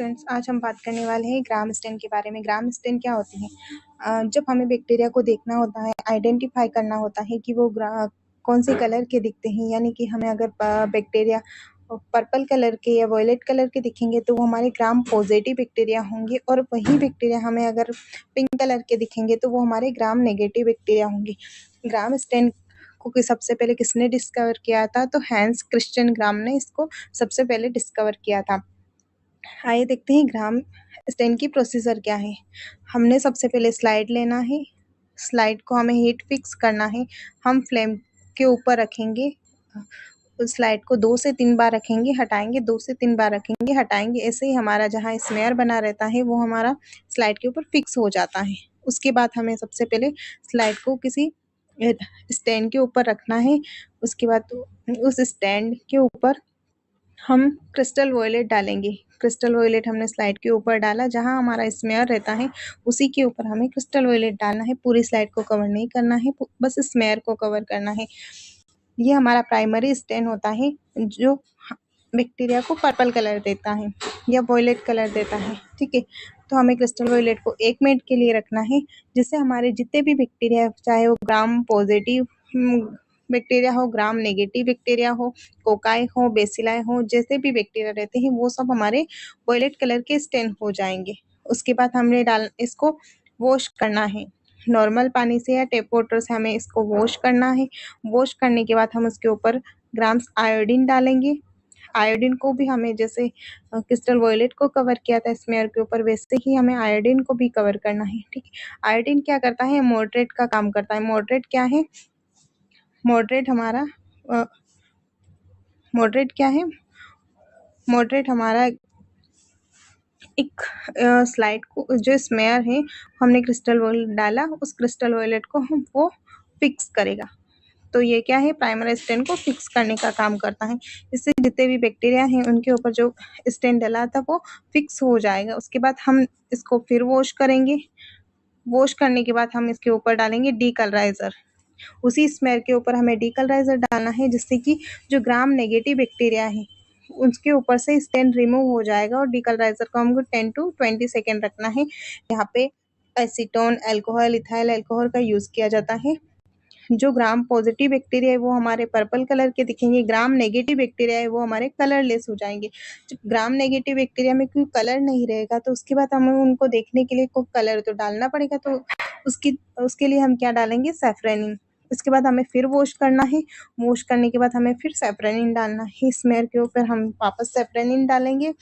Friends, आज हम बात करने वाले हैं ग्राम स्टेन के बारे में। ग्राम स्टेन क्या होती है? जब हमें बैक्टीरिया को देखना होता है, आइडेंटिफाई करना होता है कि वो कौन से कलर के दिखते हैं, यानी कि हमें अगर बैक्टीरिया पर्पल कलर के या वॉयलेट कलर के दिखेंगे तो वो हमारे ग्राम पॉजिटिव बैक्टीरिया होंगे, और वही बैक्टीरिया हमें अगर पिंक कलर के दिखेंगे तो वो हमारे ग्राम नेगेटिव बैक्टीरिया होंगे। ग्राम स्टेन को सबसे पहले किसने डिस्कवर किया था? तो हैंस क्रिश्चियन ग्राम ने इसको सबसे पहले डिस्कवर किया था। आइए देखते हैं ग्राम स्टेन की प्रोसीजर क्या है। हमने सबसे पहले स्लाइड लेना है। स्लाइड को हमें हीट फिक्स करना है। हम फ्लेम के ऊपर रखेंगे, उस स्लाइड को 2 से 3 बार रखेंगे, हटाएंगे, 2 से 3 बार रखेंगे, हटाएंगे। ऐसे ही हमारा जहाँ स्मेयर बना रहता है वो हमारा स्लाइड के ऊपर फिक्स हो जाता है। उसके बाद हमें सबसे पहले स्लाइड को किसी स्टैंड के ऊपर रखना है। उसके बाद उस स्टैंड के ऊपर हम क्रिस्टल वॉयलेट डालेंगे। क्रिस्टल वॉयलेट हमने स्लाइड के ऊपर डाला, जहाँ हमारा स्मेयर रहता है उसी के ऊपर हमें क्रिस्टल वॉयलेट डालना है। पूरी स्लाइड को कवर नहीं करना है, बस स्मेयर को कवर करना है। ये हमारा प्राइमरी स्टेन होता है जो बैक्टीरिया को पर्पल कलर देता है या वॉयलेट कलर देता है। ठीक है, तो हमें क्रिस्टल वॉयलेट को 1 मिनट के लिए रखना है, जिससे हमारे जितने भी बैक्टीरिया, चाहे वो ग्राम पॉजिटिव बैक्टीरिया हो, ग्राम नेगेटिव बैक्टीरिया हो, कोकाई हो, बेसिलाई हो, जैसे भी बैक्टीरिया रहते हैं वो सब हमारे वॉयलेट कलर के स्टेन हो जाएंगे। उसके बाद हमने इसको वॉश करना है। नॉर्मल पानी से या टैप वाटर से हमें इसको वॉश करना है। वॉश करने के बाद हम उसके ऊपर ग्राम्स आयोडीन डालेंगे। आयोडीन को भी हमें जैसे क्रिस्टल वॉयलेट को कवर किया था स्मेयर के ऊपर, वैसे ही हमें आयोडीन को भी कवर करना है। ठीक है, आयोडीन क्या करता है? मॉडरेट का काम करता है। मॉडरेट क्या है? मॉडरेट हमारा मॉडरेट क्या है? मॉडरेट हमारा एक स्लाइड को, जो स्मेयर है हमने क्रिस्टल वॉयलेट डाला, उस क्रिस्टल वॉयलेट को हम वो फिक्स करेगा। तो ये क्या है? प्राइमरी स्टेन को फिक्स करने का काम करता है। इससे जितने भी बैक्टीरिया हैं उनके ऊपर जो स्टेन डला था वो फिक्स हो जाएगा। उसके बाद हम इसको फिर वॉश करेंगे। वॉश करने के बाद हम इसके ऊपर डालेंगे डीकलराइजर। उसी स्मेयर के ऊपर हमें डीकलराइजर डालना है, जिससे कि जो ग्राम नेगेटिव बैक्टीरिया है उसके ऊपर से स्टेन रिमूव हो जाएगा। और डीकलराइजर को हमको 10 to 20 सेकेंड रखना है। यहाँ पे एसीटोन अल्कोहल, इथाइल अल्कोहल का यूज किया जाता है। जो ग्राम पॉजिटिव बैक्टीरिया है वो हमारे पर्पल कलर के दिखेंगे, ग्राम नेगेटिव बैक्टीरिया है वो हमारे कलरलेस हो जाएंगे। जब ग्राम नेगेटिव बैक्टीरिया में कोई कलर नहीं रहेगा तो उसके बाद हमें उनको देखने के लिए कोई कलर तो डालना पड़ेगा, तो उसके लिए हम क्या डालेंगे? सैफरनिन। इसके बाद हमें फिर वॉश करना है। वॉश करने के बाद हमें फिर सैफरनिन डालना है। स्मेयर के ऊपर हम वापस सैफरनिन डालेंगे।